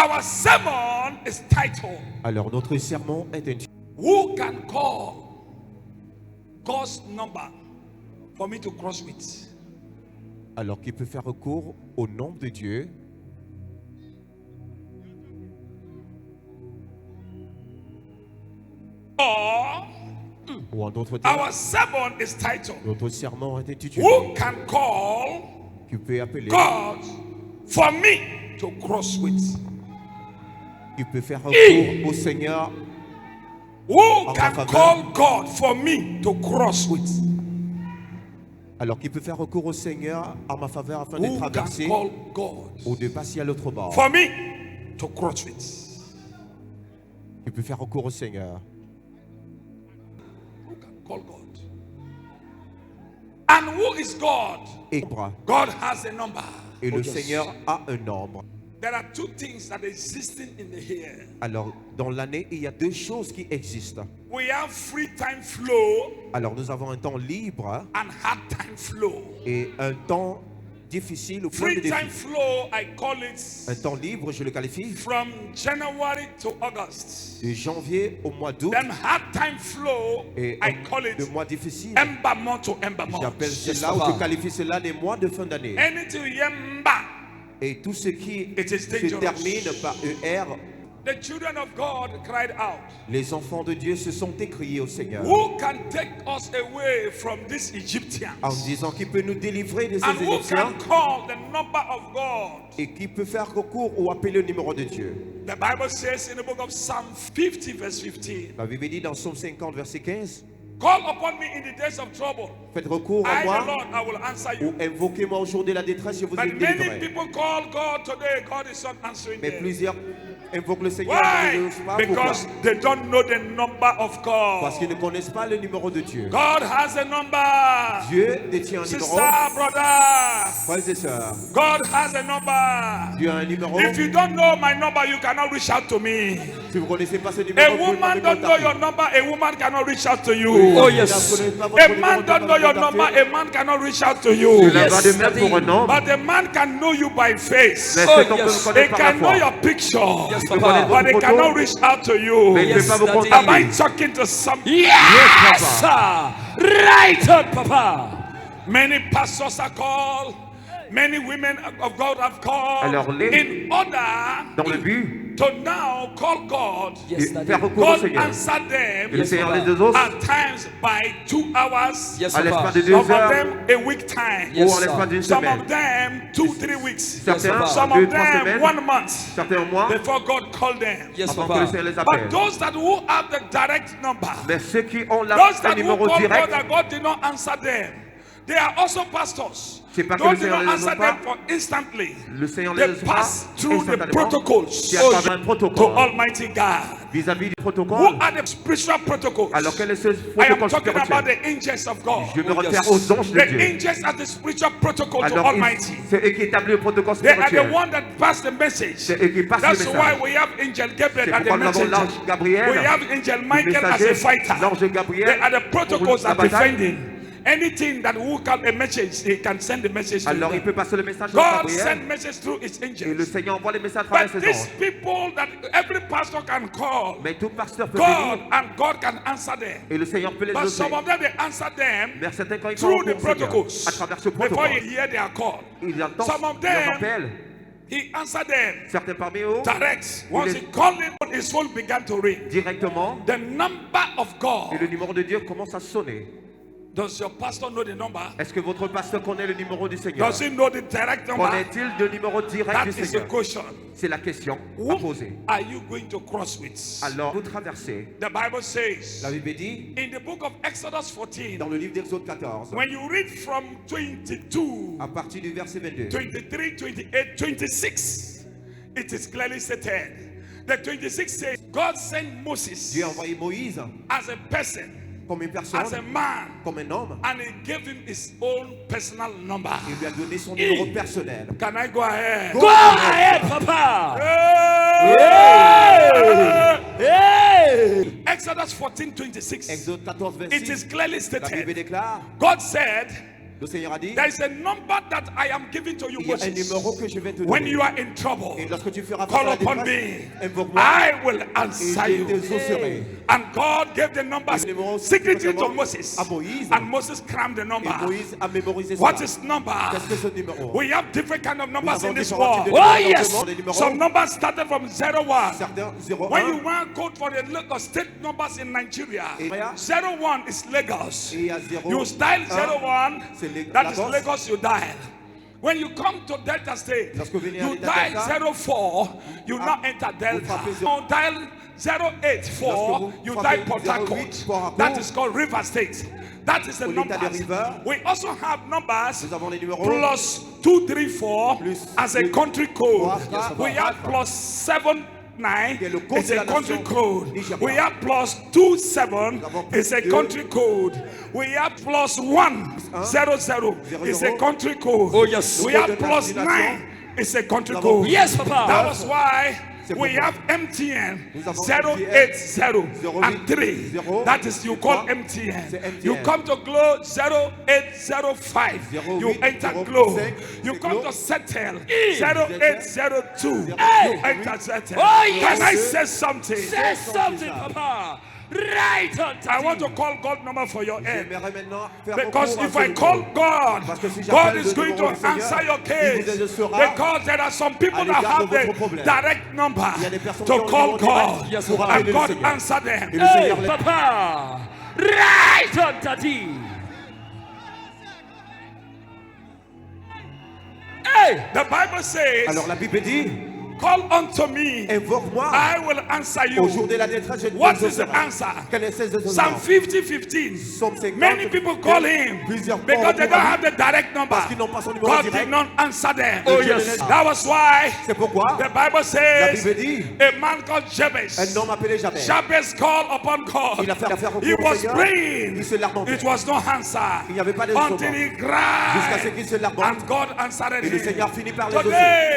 Our sermon is titled, Alors notre sermon est intitulé Who can call God's number for me to cross with? alors qui peut faire recours au nom de Dieu. Or, Ou en d'autres termes, our sermon is titled, notre sermon est intitulé Who can call qui peut appeler, God for me to cross with? qui peut faire recours au Seigneur. Who can call God for me to cross with? Alors qui peut faire recours au Seigneur en ma faveur afin de Who traverser can call God ou de passer à l'autre bord. for me to cross with? Qui peut faire recours au Seigneur. Who can call God? And who is God? Et, God has a number. et le Seigneur a un nombre. There are two things that exist in the here. Alors dans l'année, il y a deux choses qui existent. We have free time flow Alors nous avons un temps libre and hard time flow. et un temps difficile ou plein de Free time défis. flow, I call Un it temps libre, je le qualifie, from January to August. de janvier au mois d'août. Then hard time flow, Et I call le it mois difficile, ember month to ember month. j'appelle cela ou je qualifie cela des mois de fin d'année. Anything ember, Et tout ce qui It is se dangerous. termine par ER, the children of God cried out, les enfants de Dieu se sont écriés au Seigneur who can take us away from these Egyptians? en disant qui peut nous délivrer de And ces who Égyptiens can call the number of God? et qui peut faire recours ou appeler le numéro de Dieu. The Bible says in the book of Psalm 50 verse 15, La Bible dit dans Psaume 50 verset 15, call upon me in the days of trouble. faites recours à I, the moi Lord, I will answer ou you. invoquez-moi au jour de la détresse, je vous But many délivrerai. people call God today, God is not answering Mais them. plusieurs invoquent le Seigneur, mais ne Why? le savent pas pourquoi. Because they don't know the number of Parce God. qu'ils ne connaissent pas le numéro de Dieu. God has a number. Dieu détient un numéro. Sister, brother, Frères et sœurs, God has a number. Dieu a un numéro. If you don't know my number, you cannot reach out to me. Si vous ne connaissez pas ce numéro, A vous pouvez pas woman me don't know your contacter. number, a woman cannot reach out to you. Oh, yes. A man don't know your number, a man cannot reach out to you. Cela va de même pour un homme. But a man can know you by face. Mais Oh, cet homme peut yes. me They connaître par la can know foi. your picture. Yes, Il peut Papa. connaître But they votre cannot photo, reach out to you. mais il ne Yes, peut pas vous Daddy. Am I contacter. talking to some? Yes, sir. Right on, Papa. Many pastors are called. Many women of God have called Alors, les- in order Dans le but to now call God. Yes, de Daddy. faire recours au God Seigneur. answer them Que le Yes, Seigneur Papa. les exauce at times by 2 hours. Yes, à Papa. l'espace de 2 Some of heures them a week time. Yes, ou en sir. l'espace d'une Some semaine. of them 2-3 weeks. Certains Papa. Some en 2-3 of them semaines, 1 month certains en mois, before God called them. Yes, avant que le Papa. Seigneur les appelle. But those that who have the direct number, Mais ceux qui ont those un that who numéro call God direct, that God did not answer them, they are also pastors. C'est pas que God le did Seigneur not les answer exauce pas. them for instantly. le Seigneur les They exauce pas pass through the instantanément. protocols Qui a un to protocole Almighty God. vis-à-vis du Who protocole. are the spiritual protocols? Alors quel est ce I am protocole talking about spirituel? the angels of God. Je me Oh, réfère yes. aux anges de The Dieu. angels are the spiritual protocol to Alors Almighty. c'est eux qui établissent le protocole They are the spirituel. one that pass the message. C'est eux qui passent le That's message. why we have Angel Gabriel C'est as the pourquoi nous avons messenger. l'ange Gabriel, We have Angel le Michael as a messager, fighter. l'ange They Gabriel are the pour protocols la that bataille. defending. Anything that will call a message, they can send the message to Alors il them. peut passer le message de God Gabriel send message through his et le angels. Seigneur envoie les messages à travers But ses these anges. people that every pastor can call, Mais tout pasteur peut God venir and God can answer them. et le Seigneur peut les But exaucer. some of them they answer them Mais certains quand ils through font the recours au Seigneur, protocols. à travers ce Before protocole, you hear their call, ils entendent some of leurs them appels. he answered them Certains parmi eux, direct. Once les- he called him, his phone began to ring. directement, The number of et le God. numéro de Dieu commence à sonner. Does your pastor know the number? Est-ce que votre pasteur connaît le numéro du Seigneur? Does he know the direct number? Connaît-il le numéro direct That du is the Seigneur? question. C'est la question à Who poser. are you going to cross with? Alors, vous traversez. The Bible says La Bible dit, in the book of Exodus 14, dans le livre d'Exode 14, when you read from 22, à partir du verset 22, 23, 28, 26, it is clearly stated. The 26 says, God sent Moses Dieu a envoyé Moïse as a person, comme une as a personne, man, comme un homme, and he gave him his own personal number. et lui a donné son numéro personnel. Can I go ahead? Go ahead, Papa. Hey! Exodus 14, 26. Exode 14, It is 26, clearly la Bible stated. déclare, God said, Le Seigneur a dit, there is a number that I am giving to you, il y a un Moses. numéro que je vais te When donner. you are in trouble, Et lorsque tu feras face call à la upon détresse, me. invoque-moi I will et answer je you. t'exaucerai. And God gave the numbers Le numéro secretly to secrètement Moses. à Moïse. And Moses crammed the Et number. Moïse a mémorisé What cela. is number? Qu'est-ce que ce numéro? We have different kind of Nous numbers avons in this différents types world. de Oh, numéros yes. dans les numéros. Some numbers started from 01. Certains 0, When 1. you want to go for the Lagos state numbers in Nigeria, Et 01 is Lagos. Et il y a 0, You dial 01, c'est that is Lagos. Lagos you dial. When you come to Delta State, Lorsque vous venez à you l'État dial Delta, 04, you now enter Delta. frappez You dial 084, Lorsque you vous dial frappez Port 08 Harcourt. Port Harcourt, That is called River State. That is the pour l'État des numbers. Rivers, We also have numbers nous avons les numéros plus 234 Plus as a deux, country code. trois, We have plus 79 qui est le code it's de a la country nation code. Nigeria. We have plus 27 Nous avons it's a deux. country code. We have plus 100 it's a country code. Oh, yes. We Le have code de plus la 9 it's a country Nous avons- code. Yes, Papa. That was why C'est we pourquoi. have MTN Nous avons 080 and 08, 3. 0, That is you call 3. MTN. C'est MTN. You come to Glow 0805. You 08, enter 05, Glow. c'est You come Glow. to Settle Hey. 0802. You Hey. enter Settle. Oh, yes. Can I say something? Say something, Papa. Right on time. I want to call God number for your head. J'aimerais maintenant faire Because recours à if ce I numéro. call God, Parce que si God j'appelle is le going to numéro du Seigneur, answer your il case. vous exaucera Because there are some people à that l'égard have de votre the problème. direct number Il y a des personnes to qui ont le call numéro direct God. pour appeler And le God Seigneur. answer them. Et le Hey, Seigneur les- Papa. Right on Tati. Hey. The Bible says, Alors la Bible dit, call unto me, invoque-moi I will answer au jour you. de la détresse. Je te What is the exaucerai. answer? Quel est ce Psalm 50:15. Psaume 50, Many people call him plusieurs fois because they recours don't à have the direct number. Parce qu'ils n'ont pas son numéro God direct. did not answer them. Oh, yes. That was why C'est pourquoi the Bible la says Bible dit, a man called Jabez. un homme appelé Jabez. Jabez called upon God. Il a fait recours He au was Seigneur. praying. Il se lamentait. It was no answer. Il n'y avait pas de Until sauveur. he Jusqu'à ce cried. qu'il se lamente. And God answered Et le him. Seigneur finit par les Today,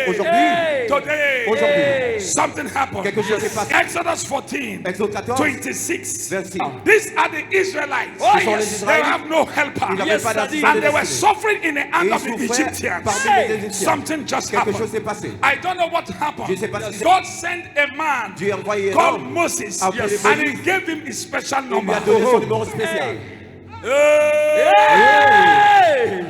exaucer. Aujourd'hui, Hey. Today, Aujourd'hui. something happened. Quelque chose s'est passé. Exodus 14, Exode 14, 26. verset. These are the Israelites. Oh, Ce sont les yes. They Israélites. have no helper. Ils n'avaient Yes, pas Daddy. d'assistant And they were destiné. suffering in the Et hand ils of the souffraient Egyptians. parmi Hey. les Égyptiens. Something just Quelque happened. chose s'est passé. I don't know what happened. Je sais pas ce qui s'est God sent a man Dieu a envoyé un called homme Moses, appelé yes, and he Moïse. gave him his special Il lui number. a donné son numéro spécial. Hey.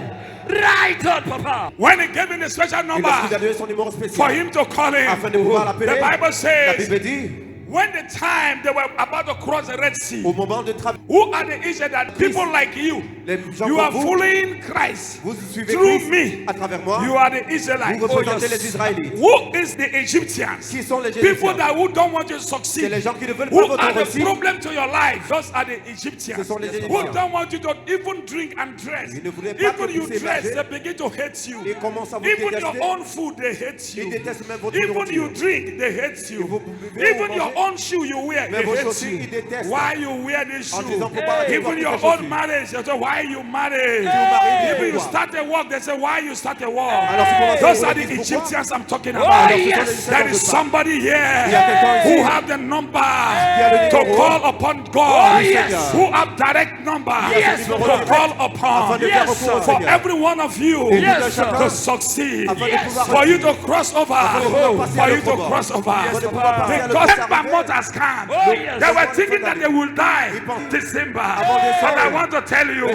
Right on, Papa. When he gave him the special Et lorsqu'il a number donné son numéro for spécial, him to call afin de him, pouvoir l'appeler, the Bible la says, Bible dit, when the time they were about to cross the Red Sea, au moment de travailler, who are the Israelites? People like you. les gens You comme are vous, following Christ vous suivez through Christ me. à travers moi, You are the vous Israelites. représentez les Israélites. Who is the Egyptians? Qui sont les People Égyptiens? that who don't want you to C'est succeed. les gens qui ne veulent pas Who votre are the réussite. problem to your life? Those are the Egyptians. Ce sont les Who Égyptiens. don't want you to even drink and dress. Ils ne voulaient pas Even que you vous dress, s'émergez. they begin to hate you. Ils commencent à vous Even your détester. own food, they hate you. Ils détestent même votre Even nourriture. you drink, they hate Et you. vous buvez, Even vous your mangez. own shoe you wear, Mais they vos hate chaussures, ils you. détestent. Why you wear this En shoe? disant pourquoi tu Even portes your ces own chaussures. marriage, they say why you married. marié, Even you pourquoi? start a work, they say why you start a work. Alors, si vous commencez Those à are dire the pourquoi? Egyptians I'm talking Oh, about. yes. There is somebody here y a quelqu'un who ici have the number le to numéro call upon Oh, God, yes. who have direct number Yes, to Lord. call Afin upon de Yes, faire recours au for Seigneur. every one of you Yes, sir. to succeed, Afin de Yes. pouvoir for you to cross over, pouvoir passer à for you l'autre to bord. cross over. Afin de pouvoir passer à l'autre Because bord. Bamot has come. Oh, yes. They were thinking that they will die Ils pensent- December. décembre. But I want to tell you,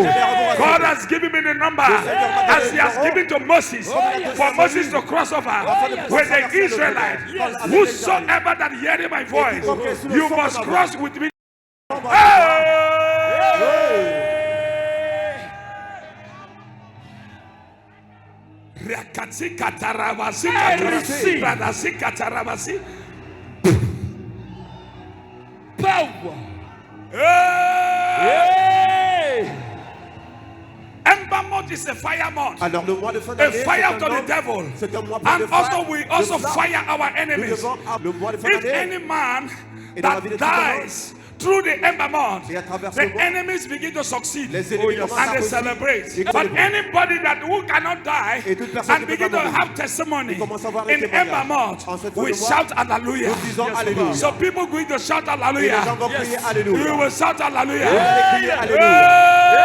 God has given me the number as He has given to Moses for Moses to cross over with the Israelites. Whosoever that hearing my voice, you must cross with me. Rakatsi katarabasi katarabasi radasi katarabasi. Power. Hey! Hey. Ember month is a fire month. Alors le mois de fin A d'année, fire c'est to un the mois- devil. c'est un mois plein de And fire, also we de also flamme. fire our Nous enemies. devons, le mois de fin If d'année, any man Et dans la vie that de tout homme, dies through the ember month, et à travers ce the mois, enemies begin to succeed les ennemis commencent à and they réussir. celebrate. Ils But célèbrent. anybody that who cannot die Et toute personne and qui peut begin pas to mourir, have testimony ils commencent à avoir les in témoignages. ember month, En cette fin we de mois, shout hallelujah. nous disons Alléluia. So people going to shout Et les gens hallelujah. vont crier You Alléluia. will shout Vous allez hallelujah. crier Alléluia.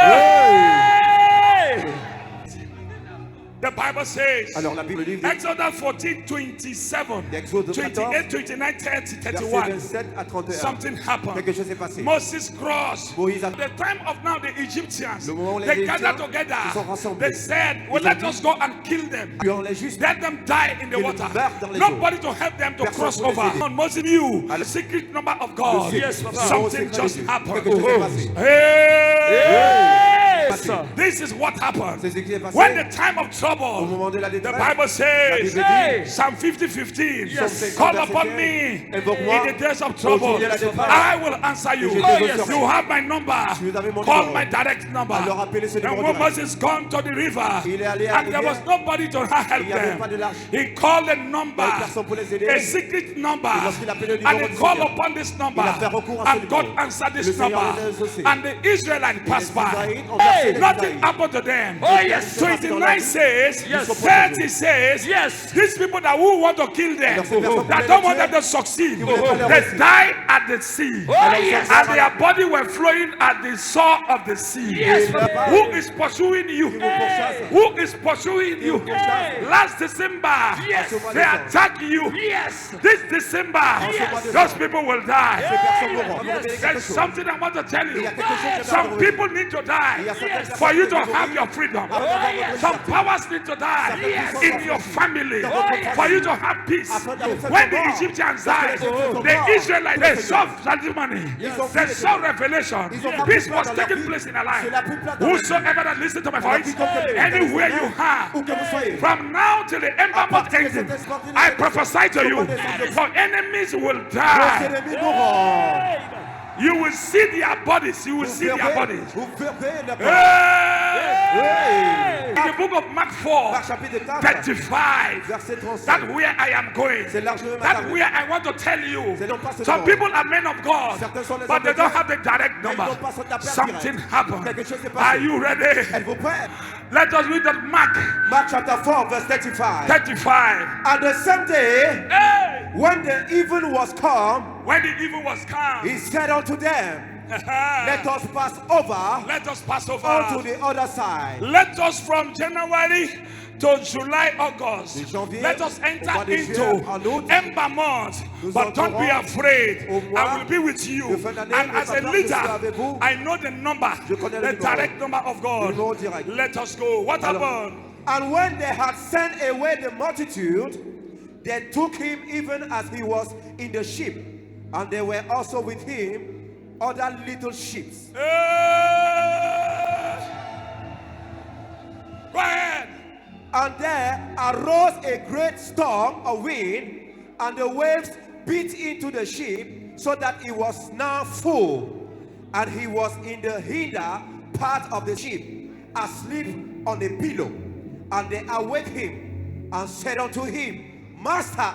Hey. Bible says, Alors la Bible dit, Exodus 14, 27, Exode 28, 29, 30, verset 31. 27 à 31. Something happened. Quelque chose s'est passé. Moses crossed. Moïse a The time of now, the Egyptians, Le moment où les they Égyptiens gathered together. se sont rassemblés. They said, well, Ils ont let dit, us go and kill them. Puis on les juste Let them die in the Qu'ils water. meurent dans les Nobody to help them to Personne cross pour les over. aider. On Moses knew Alors, the secret number of God. le Yes, Papa. Something secret just de Dieu. happened. Quelque chose s'est passé. Hey! Passé. This is what happened. C'est ce qui s'est passé. When the time of Au trouble, moment de la the détresse, Bible la says, Bible dit, Psalm 50, 15, Yes. call upon me Invoque-moi in the days of au trouble. jour de la détresse. I will answer you. Je te yes. You have my number. Tu avez mon Call numéro. my direct number. Alors appelez ce And numéro when direct. Moses gone to the river, Il est allé à and la there was rivière. nobody to help Il n'y avait pas de them, l'arche. he called a number, Il y avait personne pour les aider. a secret number, Et lorsqu'il appelait le and numéro he du called Seigneur, upon this number, il a fait recours à ce and God numéro. answered Le this Seigneur number, les exaucé. and the Israelites passed by. Israélites ont versé les Nothing Israélites. happened to them. Oh, yes. 29 says, Yes. 30 says, Yes. these people that who want to kill them, Alors, ces personnes that voulaient don't les want tuer, them to succeed, voulaient pas leur they réussir. died at the sea. Oh, yes. And their body were flowing at the shore of the sea. Yes, Papa. Who is pursuing you? Qui vous pourchasse. Who is pursuing you? pourchasse. Last December, Yes. they attacked you. Yes. This December, Yes. those people will die. Ces personnes mourront. Yes. Vous avez quelque There's chose. something I want to tell Il you. y a quelque chose que Some vous people need to die Il y a certaines for you to personnes qui have vont your freedom. yes. Some powers need to die Yes. in your family yes. for you to have peace. Afin d'avoir When the mort. Egyptians Parce que died, les Égyptiens sont the morts. Israelites, they saw testimony, Ils ont they vu saw les revelation. Ils ont vu Peace la was dans leur taking vie. place in their life. C'est la plus plate dans leur vie. Whosoever that listens to my La voice, plus complète. anywhere you Où que vous are, soyez. from now till the end À of partir de ending, cet instant, I prophesy to you, Yes. your enemies will Vos die. ennemis mourront. You will see their bodies. You will see their bodies. Vous verrez leur Hey! In the book of Mark 4, Marc chapitre 4, 35, verset 35. that's where I am going. C'est là que je vais That's m'attarder. where I want to tell you. C'est non pas ce Some nom. people are men of God, Certains sont les but hommes they de don't Dieu, have the direct mais ils number. n'ont pas son appel Something direct. happened. Quelque chose s'est passé. Are you ready? Êtes-vous prêts? Let us read that Mark Mark chapter 4, verse 35. 35. And the same day, Hey! when the even was come, When the evil was come, he said unto them, Let us pass over let us pass unto over. the other side. Let us from January to July, August. De janvier Let us au enter mois de into juin en août. Ember month. Nous But don't be entrerons afraid. au mois I will be with you. de fin d'année. And Ne as pas a peur, je serai leader, avec vous. I know the number, Je connais the le numéro. direct number of God. Le numéro direct. Let us go. What Alors, happened? and when they had sent away the multitude, they took him even as he was in the ship, and there were also with him other little ships. Go ahead. And there arose a great storm of wind, and the waves beat into the ship, so that it was now full. And he was in the hinder part of the ship, asleep on a pillow. And they awake him, and said unto him, Master,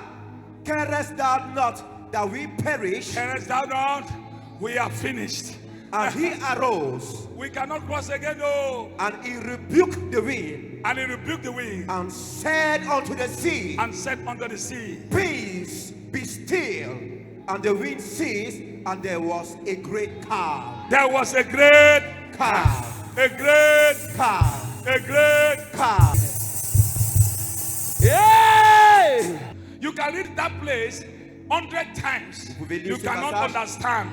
carest thou not that we perish? Carest thou not? We are finished. And he arose, We cannot cross again, no. and he rebuked the wind, And he rebuked the wind and said unto the sea, and said unto the sea, Peace, be still. And the wind ceased, and there was a great calm. there was a great, Calm. a great, Calm. a great. Calm. Hey! You can read that place 100 times. pouvez lire You ce cannot passage understand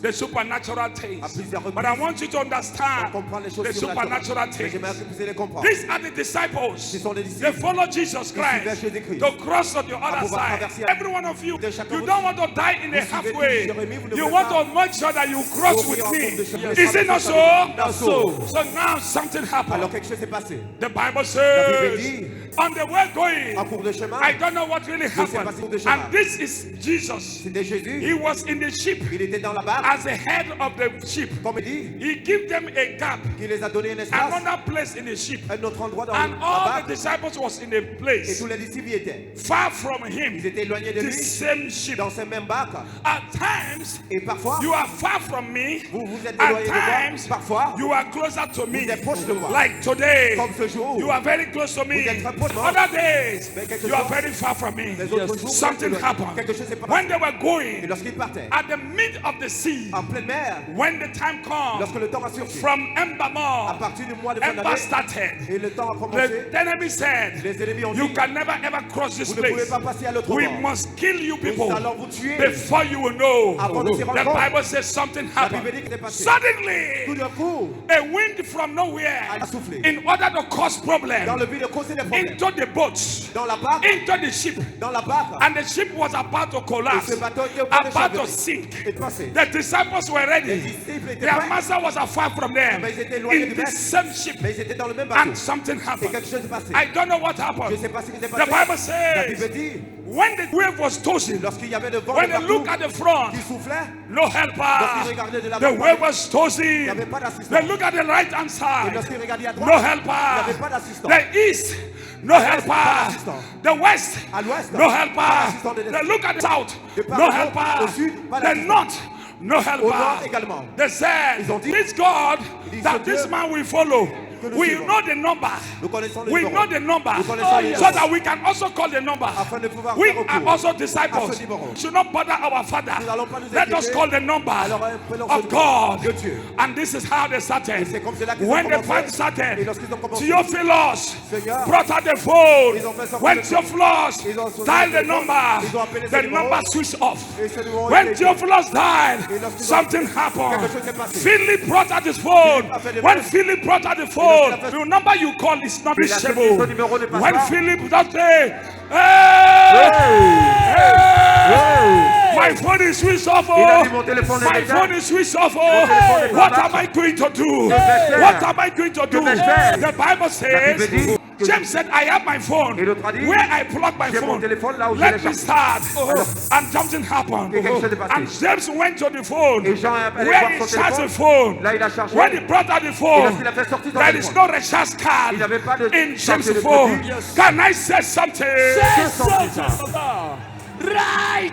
the supernatural things. plusieurs reprises. But I want you to understand On comprend les choses the supernatural surnaturelles. Mais j'aimerais things. que vous puissiez les comprendre. These are the disciples. Ce sont les They disciples. follow Jesus suivaient Christ Jésus-Christ. to cross on the other pouvoir side. traverser. Every one of you, De chacun you vous- don't want to die in a Vous suivez halfway. Jérémie, vous ne You voulez want pas to make sure that you cross mourir with en me. compte de chemin. Is it not so? Not so. So now something Alors happened. quelque chose s'est passé. The Bible Bible says, dit, on the way going, En cours de chemin, I don't know what really sais pas happened. ce cours de chemin. And this is Jesus. c'était Jésus. He was in the ship Il était dans la barque, as the head of the ship. comme il dit, He gave them a gap, qu'il les a donné un espace, another place in the ship. un autre endroit dans And la all the barque, disciples was in a et place tous les disciples y étaient. far from Ils him. étaient éloignés de The lui, same ship. dans ces mêmes barques. At times, Et parfois, you are far from me. vous êtes At éloignés de moi. times, Parfois, you are closer to me. vous êtes proche de moi. Like today, Comme ce jour, you are very close to me. Vous êtes très proche de moi. Other days, Mais quelque you are chose- very far from me. les autres jours, Something quelque happened. chose chose s'est pas When passé. they were Et going lorsqu'ils partaient at the mid of the sea, en pleine mer, when the time comes lorsque le temps a surgi, from à Embamor, partir du mois de fin Ember d'année, started. et le temps a commencé, The enemy said, les ennemis ont you dit, can never ever cross this vous ne pouvez place. pas passer à l'autre We bord. must kill you Nous people allons vous tuer. before you will know. Avant de s'y The rendre compte, Bible says something la Bible happened. dit que c'est passé. Suddenly, Tout d'un coup, a wind from nowhere, a soufflé. in order to cause Dans problem le but de causer des problèmes. into the boats, Dans la barque, into the ship, dans la barque, and the ship was about to et collapse, ce bateau était au point de about to chavirer sink. et de passer. The disciples were Les ready. disciples étaient Their prêts, master was afar from them mais ils étaient éloignés in du the maître. same ship, Mais ils étaient dans le même bateau. and something Et happened. quelque chose s'est passé. I don't know what Je ne happened. sais pas ce qui s'est The passé. Bible La Bible says dit, when the wave was tossing, lorsqu'il y avait le vent when de they look partout at the front, qui soufflait, no lorsqu'ils helper. regardaient de la The wave was il tossing. n'y avait pas They d'assistant. look at the right hand Et side, lorsqu'ils regardaient à no droite, il n'y avait helper. pas d'assistant. The east, no l'est, pas helper. d'assistant. The west, À l'ouest, no pas helper. d'assistant de l'est. They look at the south, De part no au nord, helper. au sud, pas The d'assistant. north, no Au nord helper. également. They said, Ils ont dit, this God dit, that ce this Dieu man will follow, que nous we suivons. know the number. Nous connaissons le We numéro. know the number Nous connaissons le so numéro. that we can also call the number. Afin de pouvoir We faire are recours also à disciples. ce numéro. Should not bother our father. Nous n'allons pas nous Let us inquiéter. call the number Alors, appelons ce of numéro God. de Dieu. And this is how they Et started. c'est comme cela qu'ils ont When the commencé. fight Et started, lorsqu'ils ont commencé, Theophilus Seigneur, brought out the phone. ils ont fait sortir When le téléphone. Theophilus Ils ont sonné dialed le the téléphone. number, Ils ont appelé ce the numéro. number switched off. Et ce numéro When était- Theophilus died, Et lorsqu'ils ont- something quelque happened. chose s'est passé. Philip brought out his phone. Philippe a fait de When même. Philip brought out the lorsqu'il phone, a fait- the number you call is not Il a sonné reachable. son numéro n'est pas When ça. Philip just say, hey, my phone is switched off. Il a dit, Oh, mon téléphone est my éteint. phone is switched off. téléphone Oh, est what pas am I going to do? faire? What am I going to do? vais-je faire? The Bible says, Bible dit que- James said, I have my phone. Et l'autre a dit, Where I plug my j'ai mon phone. téléphone là où je Let l'ai me chargé. start. And something happened. Et quelque chose est passé. And James went to the phone. Et Jean est allé Where voir he son charged the téléphone. phone. Là, il a chargé. When he brought out the Et phone, lorsqu'il a fait sortir son there is téléphone, no recharge card il n'avait pas de in charge James' de phone. crédit. Can I say something? Right.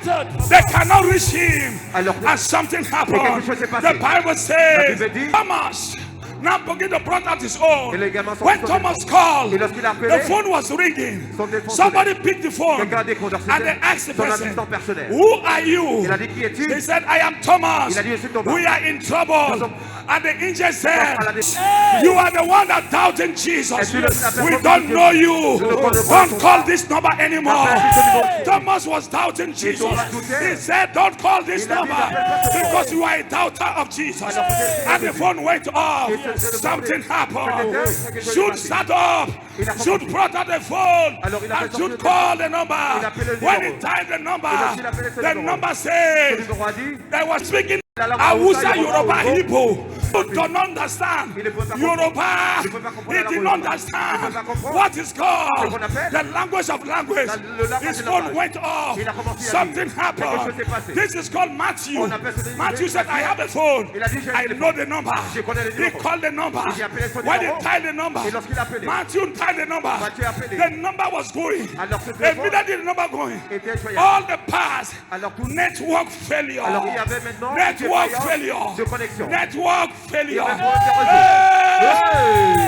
They cannot reach him. Alors, And something happened. quelque chose s'est passé. The Bible La says, Bible dit- Thomas now begin to brought out his own. Et les gamins sont When sortis. Thomas called, Et lorsqu'il a appelé, the phone was ringing. son téléphone Somebody picked the phone Quelqu'un a décroché. and they asked the Son person, assistant personnel. who are you? Il a dit, qui es-tu? He said, I am Thomas. Il a dit, je suis Thomas. We are in trouble. Nous sommes- And the angel said, Hey! you are the one that doubted Jesus. Es-tu la personne We qui don't dit- know you. Je ne connais pas Don't ton call nom. this number anymore. Appelle ce numéro. Thomas was doubting Jesus. Thomas doutait. He said, don't call this Il a dit, number n'appelle pas ce because you are a doubter of Jesus. Alors, peut-être- And the phone went off. Et c'est- Something happened. Peut-être- quelque chose Jude s'est sat up. Il a Jude brought out the phone. Alors, il a fait And sortir Jude le called the Il a number. appelé le When he numéro. dialed the number, lorsqu'il a appelé ce the numéro, number Ce said, numéro a dit, they were speaking La langue Hausa, Hausa, Yoruba, Yoruba, Igbo. You don't understand. Il ne peut pas Yoruba, comprendre. Il ne peut pas comprendre he la did langue not Yoruba. Il ne understand peut pas comprendre. what is Ce called qu'on appelle the language of language. le langage His de phone langage. went off. Il a commencé à Something dire. Quelque happened. chose s'est passé. This is called Matthew. On appelle ce Matthew said, I Matthew. have a phone. Il a dit, j'ai un I téléphone. know the number. Je connais le He numéro. called the number. Il a appelé son When he numéro. dialed the number, Et lorsqu'il a appelé, Matthew dialed the number. Matthew a appelé. The number was going. Alors ce téléphone Immediately the number going. était joyeux. All the past Alors tout network failure. Alors il y avait maintenant Network une failure. de connexion. Network failure. Il y avait problème de réseau.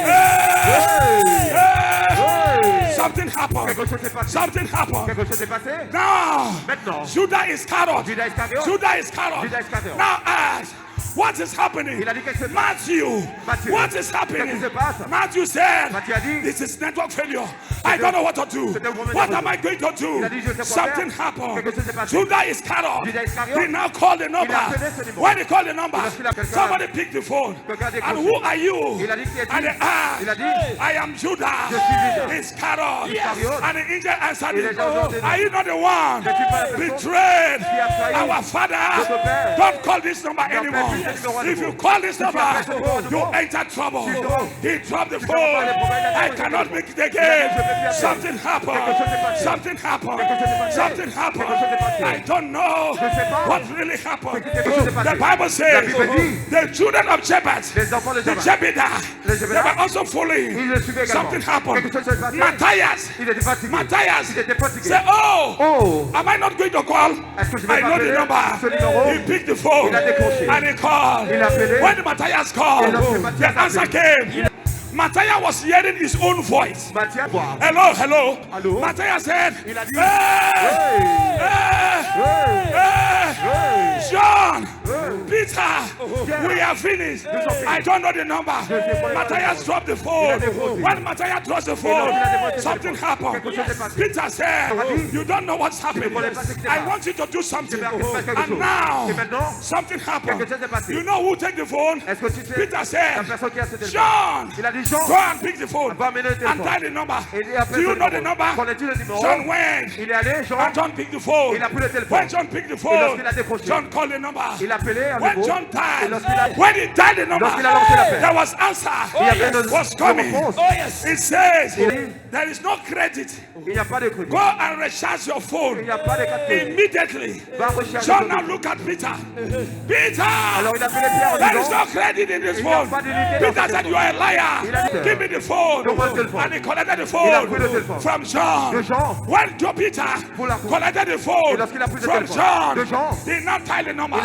Hey! Something happened. Quelque chose s'est passé. Something happened. Quelque chose s'est passé. Now, Maintenant, Judah Iscariot. Judas Iscariot. Judah Iscariot. Judas Iscariot. Now ask, what is happening? Il a dit qu'est-ce qui se passe? Matthew, Matthew. what is happening? Qu'est-ce qui se passe? Matthew said, Matthew a dit, this is network failure. I don't know what to do. c'était un problème de What réseau. am I going to do? Il a dit, je sais quoi Something faire. happened. Quelque chose s'est passé. Judah Iscariot. Judas Iscariot. He now called the number. Il a appelé ce numéro. When he called the number, Et lorsqu'il a appelé quelqu'un, somebody picked the phone. quelqu'un a décroché. And who are you? Il a dit, qui es-tu? And they asked, Il a dit, I am Judah. Je suis Judas. Iscariot. Iscariot. And the angel answered Et him, les gens ont dit, are you not the one suis pas la personne betrayed qui a trahi our father? notre père? Don't call this number N'appelle anymore. plus ce numéro à If nouveau. you call this number, appelles ce numéro à you nouveau, enter trouble. tu tombes. He dropped the Tu phone. tombes pas, les problèmes, I les cannot problèmes. make it again. Je peux plus appeler. Something happened. Quelque chose s'est passé. Something happened. Quelque chose s'est passé. Something happened. Quelque chose s'est passé. I don't know Je sais pas. what really happened. Quelque chose s'est passé. The Bible La says Bible dit, the children of Jebet, les enfants de the Jabat, Jebedah, Les they Jebedah, were also following. ils le suivaient également. Something happened. Quelque chose s'est passé. Matthias, Il était fatigué. Matthias Il était fatigué. said, oh, Oh, am I not going to call? Est-ce que je vais I pas know the appeler number. ce numéro? He picked the phone Il a décroché. and he called. Il a appelé. When Matthias called, Et lorsque the Matthias a answer appelé, came. Matthias was hearing his own voice. Matthias boit. Hello, hello. Allô? Matthias said, Il a dit, John, Peter, we are finished. I don't know the number. Matthias dropped the phone. When Matthias dropped the phone, something happened. Peter said, you don't know what's happening. I want you to do something. And now, something happened. You know who take the phone? Peter said, John, go and pick the phone and dial the number. Do you know the number? John went and John picked the phone. When John picked the phone, John called the number. When John dialed, when he dialed the number, there was answer. Was coming. It says there is no credit. Go and recharge your phone immediately. John now look at Peter. Peter, there is no credit in this phone. Peter said, you are a liar. Give me the phone. And he collected the phone from John. When Peter collected the phone from John, he not dial the number.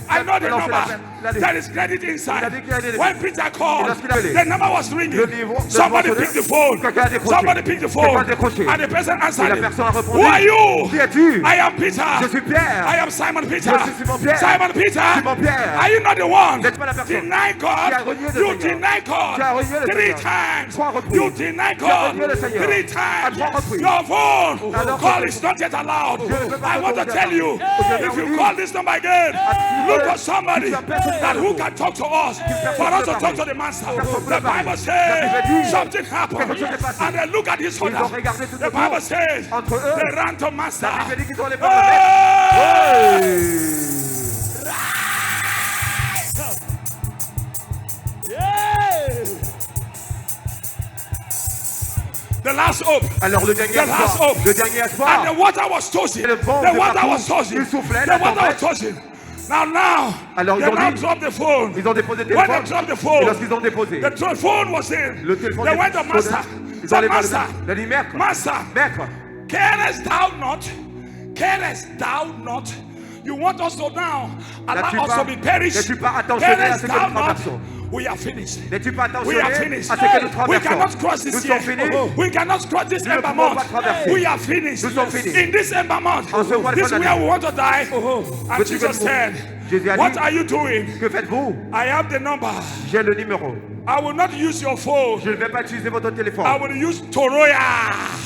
I know the number. There is credit inside. When Peter called, the number was ringing. Somebody picked the phone. Somebody picked the phone. And the person answered it. Who are you? I am Peter. I am Simon Peter. Simon Peter. Are you not the one? Deny God. You deny God 3 times. You deny God 3 times. Your phone call is not yet allowed. I want to tell you, if you call this number again, look for somebody that who can talk to us, for us to talk to the master. The Bible says something happened, and they look at his father. The Bible says they ran to master. The last hope. Alors le dernier espoir. Le dernier espoir. And the water was touching. The water was touching. The water was touching. Now, alors they now dropped the phone. Ils ont déposé le When téléphone. they dropped the phone, Et lorsqu'ils ont déposé, the phone was in. le téléphone They went to master. ils ont allé Master, Il a dit maître. master, Maître. carest thou not? Carest thou not? You want us to now allow us to be perished? N'es-tu pas attentionné à Carest ce que thou nous not? traversons? We are finished. N'es-tu pas We are attentionné finished. à ce que nous We traversons? cannot cross Nous this sommes year. finis. We cannot cross this Nous ne ember pouvons month. pas traverser. We are finished. Nous sommes finis. In this ember month, En ce mois de this fin is d'année. where we want to die. And Veux-tu Jesus que said, Jésus a dit, what are you doing? que faites-vous? I have the number. J'ai le numéro. I will not use your phone. Je ne vais pas utiliser votre téléphone. I will use Toroya.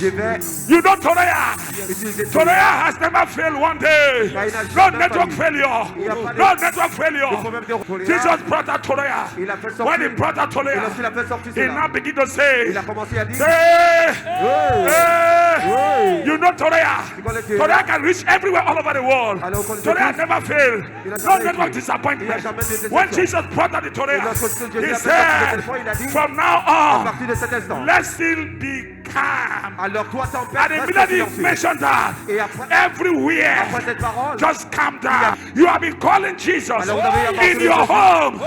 Je vais You know Toroya. utiliser Toroya has never failed one day. No network failure. No network le failure. problème de Toroya. Jesus brought out Toroya. Il a fait sortir. When he brought out Et Toroya, lorsqu'il a fait sortir he cela, now began to say, il a commencé à dire, hey, hey. you know Toroya. Toroya can reach everywhere all over the world. Alors, quand il Toroya dit- never failed. Il a No jamais network été. disappointment. Il a jamais été When déçu. Jesus brought out the Et Toroya, lorsque Jésus he a fait sortir said, le téléphone, il a dit, from now à on, partir de cet instant, let's still be calm. alors toi And tempête, reste immediately he silencieux. mentioned that Et après everywhere, cette parole, just calm down. You have been calling Jesus Alors, vous avez in apporté your Jésus. home.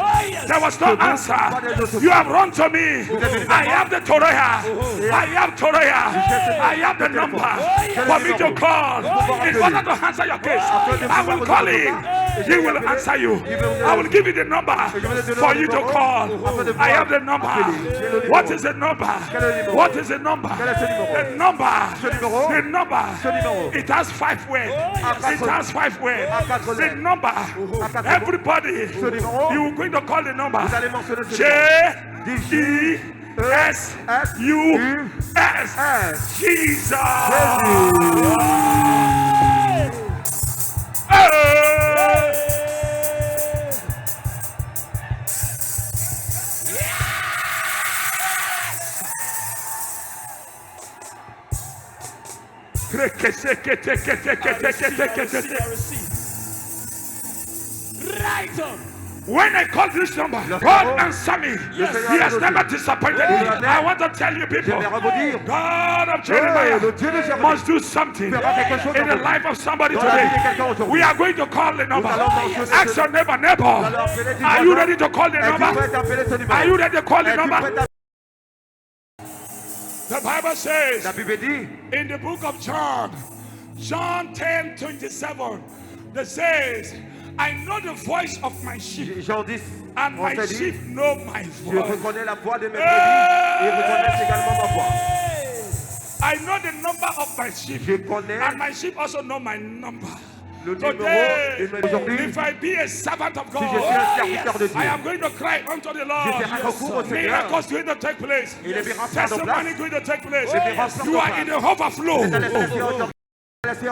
There was no Que vous, answer. pas des autres You have run to me. avez venu I have the Torah. I have Torah. I have the number for me to call in order to answer your case. I will call him. He will answer you. I will give you the number for you to call. I have the number. What is the number? What is the number? The number. The number. It has 5 words. It has 5 words. The number. Everybody, you are going to call the number. allez mentionner ce J-E-S-U-S. Jesus. Right on. When I call this number, God answer me. He has never disappointed me. I want to tell you people, God of Jeremiah must do something in the life of somebody today. We are going to call the number. Ask your neighbor, are you ready to call the number? Are you ready to call the number? The Bible says La Bible dit, in the book of John, John 10:27, that says, I know the voice of my sheep, Jean 10, and my on s'est dit, sheep know my je voice. reconnais la voix de mes brebis et ils reconnaissent également ma voix. I know the number of my sheep, Je connais and my sheep also know my number. le numéro Today, de mes aujourd'hui. if I be a servant of Si je suis un God, serviteur de Dieu, I am going to cry unto the je Lord. ferai recours au Seigneur. Miracles going to take place. Et les miracles prendront Testimony place. going to take place. Les miracles You prendront are place. in the overflow. C'est à l'extérieur.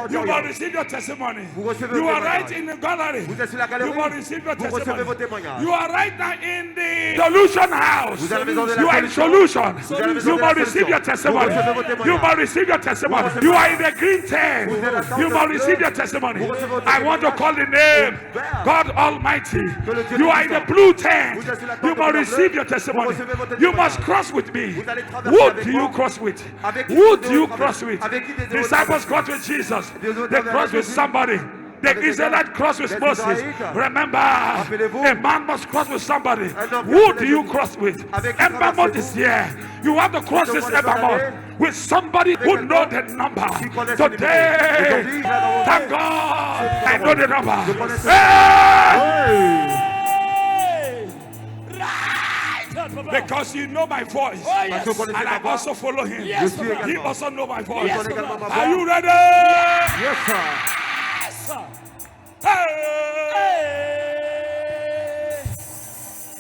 You will receive your testimony. Vous recevez You vos are right témoignages. in the gallery. Vous êtes sur la You galerie. will receive your Vous recevez testimony. vos témoignages. You are right now in the solution house. Vous êtes à la maison de la You are in solution. solution. Vous êtes à la maison You de la will receive your solution. testimony. Vous recevez vos témoignages. You will receive your testimony. Vous recevez You vos are in the green tent. Vous êtes à la You will tente receive bleue. your testimony. Vous recevez vos I want to témoignages. call the name God Almighty. Que le Dieu You are in the Tout-Puissant. blue tent. Vous êtes sur la tente You will bleue. receive your Vous testimony. recevez vos You témoignages. must cross with me. Vous allez traverser Who avec do you moi. cross with? Avec qui Who vous do you devez cross traverser? with? Avec qui devez-vous Disciples traverser? crossed with Jesus. Devez-vous They traverser crossed with Jésus. somebody. The Avec les Israelites crossed with les Moses. Israélites. Remember, Rappelez-vous. a man must cross with somebody. Un homme Who qui do you Jésus. cross with? Avec qui Ember Mount is traversez-vous? here. You have to cross this Devant les Ember Mount condamnés. with somebody who quelqu'un knows the number. qui connaît son Today, numéro. Aujourd'hui, thank God, I know the number. Je connais ce Hey! Right, Papa. Because you know my voice. Oh, yes. Parce que vous connaissez And ma I voix. also follow him. Yes, Je suis Papa. He également. also know my voice. Yes, Je connais également ma Are voix. you ready? Yes, sir. Yes, sir. Hey! Hey.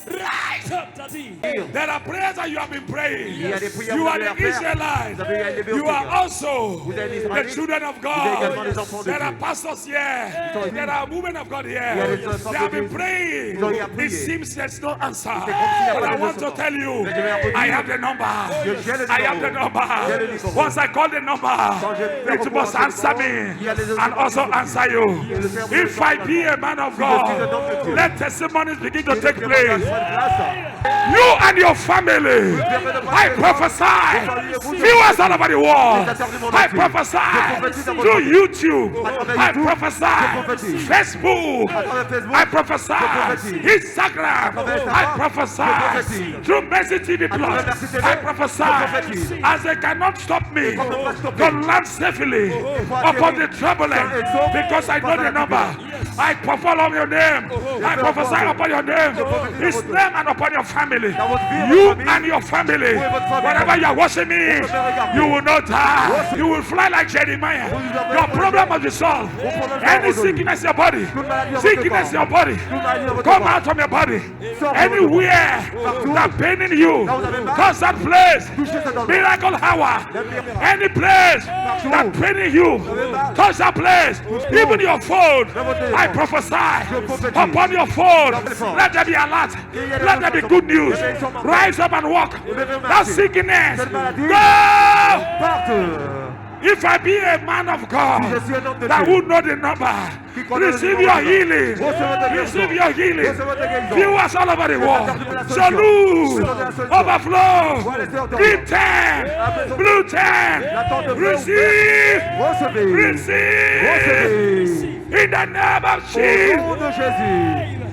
Right up, Daddy. There are prayers that you have been praying. Il y a des prières You que are vous the avez à faire. Israelites. Vous avez levé au You are Seigneur. also Vous êtes les the Israélites. children of Vous êtes également God. les enfants de There are Dieu. pastors here. sont ici. There are women of God Il y a here. des femmes They have de been Dieu. praying. Ils ont eu à It prier. seems there's no answer. comme s'il n'y a But pas I de want to répondre. tell you, Mais je vais vous I dire. have the number. J'ai le I have the numéro. number. J'ai le numéro. Once I call the number, j'ai fait it recours must à ce answer numéro, me il y a les autres and also numéros. answer you. Et le Père If vous I répondra. be a man of Si je suis un homme de God, Dieu. let testimonies begin to Et take le témoignage place. prenne place. You and your family, I prophesy, viewers all over the world, I prophesy through YouTube, I prophesy Facebook, I prophesy Instagram, I prophesy through Mercy TV Plus, I prophesy as they cannot stop me to land safely upon the traveling because I know the number. I perform on your name, I prophesy upon your name, His name and upon your family. You and your family, wherever you are watching me, you will not die. You will fly like Jeremiah. Your problem must be solved. Any sickness in your body, sickness in your body, come out from your body. Anywhere that paining you, touch that place. Miracle hour. Any place that paining you, touch that place. Even your phone, I prophesy upon your phone. Let there be alert. Let there be good news. Rise up and walk. That sickness, go. Parte. If I be a man of God Si je suis un homme de that Dieu, would know the number, connaît le receive numéro your de healing. Recevez votre Receive guérison. your healing. Recevez votre guérison. Viewers all over the world. de la solution. Salute. de la solution. Overflow. Voilà, c'est ordonné. Green tent. Blue tent. tente bleue Receive. Recevez. Receive. Recevez. In the name of Au Jesus. nom de Jésus.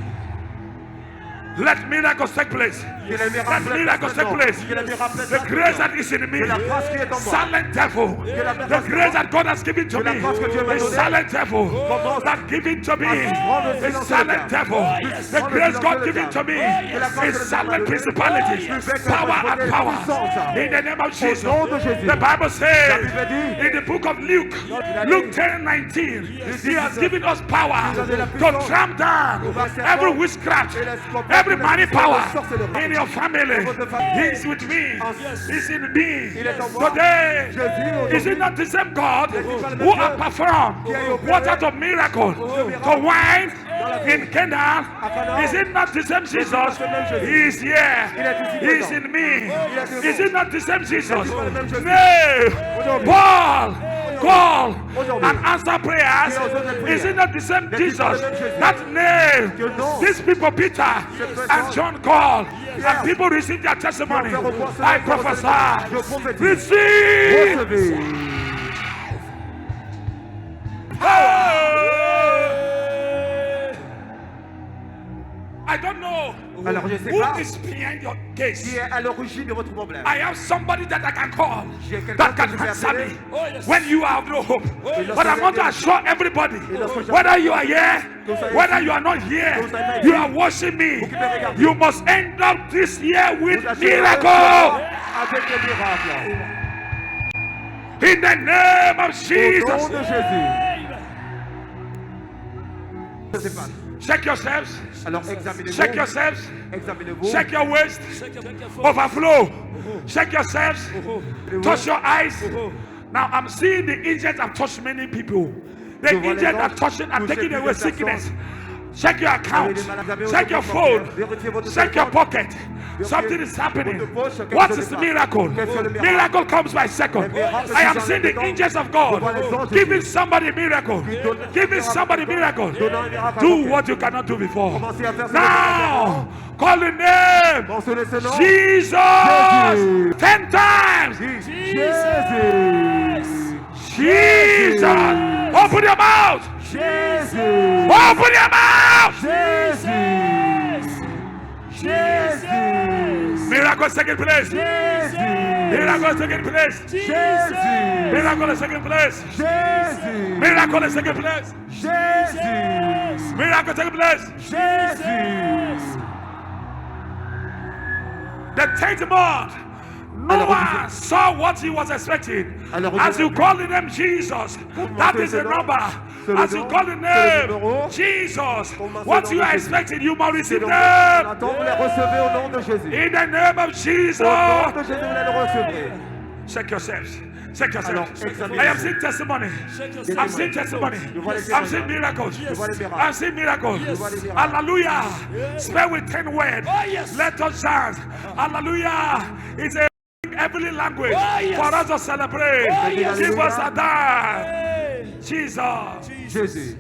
Let miracles take place. Que les miracles Let prennent miracles take maintenant. place. Que les miracles The prennent grace maintenant. that is in me, Que la grâce qui est en moi. silent devil, la the grâce grace that God has given to Que la me, grâce que Dieu m'a the donnée. silent devil Commence that given to me, prendre le the silence silent de devil, yes. the Prendre le grace silence God de given to me, Que la grâce is que silent Dieu m'a donnée. principalities, Plus faible que power la and power. puissance. In the name of Jesus, nom de Jésus. the Bible La says Bible dit, in the book of Luke, Luke 10:19, He has given us power to tramp down every witchcraft, every money power in your family. He's with me. He's in me. Today, is it not the same God who has performed what out of miracle to wine in Canaan? Is it not the same Jesus? He is here. He is in me. Is it not the same Jesus? No. Paul, call and answer prayers. Is it not the same Jesus that name these people, Peter and John, call, and people receive their testimony? I prophesy. Receive. Recevez. I don't know know Alors je sais who pas is behind your qui case. est à l'origine de votre problème. I have somebody that I can call J'ai quelqu'un that que can je peux answer appeler. me Oh, yes. when you have no hope. yes. But I want to assure everybody, lorsque whether you are here, Vous savez, whether you are not here, vous savez, you are watching me, vous qui me regardez. you must end up this year with Vous assurez miracle. avec des miracles. In the name of Au nom Jesus. de Jésus. Je sais pas. Check yourselves. Alors examinez-vous. Check yourselves. Examinez-vous. Check your waist. Check your phone. Overflow. Check yourselves. Touch your eyes. Now I'm seeing the angels have touched many people. The Je vois les angels are anges touching and toucher taking plusieurs away personnes. sickness. Check your account. Check your phone. Check your pocket. Something is happening. What is the miracle? Miracle comes by second. I am seeing the angels of God giving somebody a miracle. Giving somebody a miracle. Do what you cannot do before. Now, call the name. Mentionnez ce nom. Jesus. 10 times. Jésus. Jesus. Open your mouth. Jésus. Open your mouth. Jésus. Jésus. Miracle is taking place. Jésus. Miracle is taking place. Jésus. Miracle is taking place. Jésus. Miracle is taking place. Jésus. Miracle is taking place. Jésus. The 10th month. No one saw what he was expecting. As you call the name Jesus, that is the number. As you call the name Jesus, what you are expecting, you must receive them. Attends, vous les recevez au nom de Jésus. In the name of Jesus. Au nom de Jésus, vous les recevrez. Check yourselves. Check yourselves. Alors, examinez-vous. I am seeing testimony. I'm seeing testimony. I'm seeing miracles. I'm seeing miracles. Hallelujah. Spell with 10 words. Oh, yes. Let us chant. Hallelujah. It's a heavenly language Oh, yes. for us to celebrate. Oh, yes. Give us a dance. Hey. Jesus. Jésus.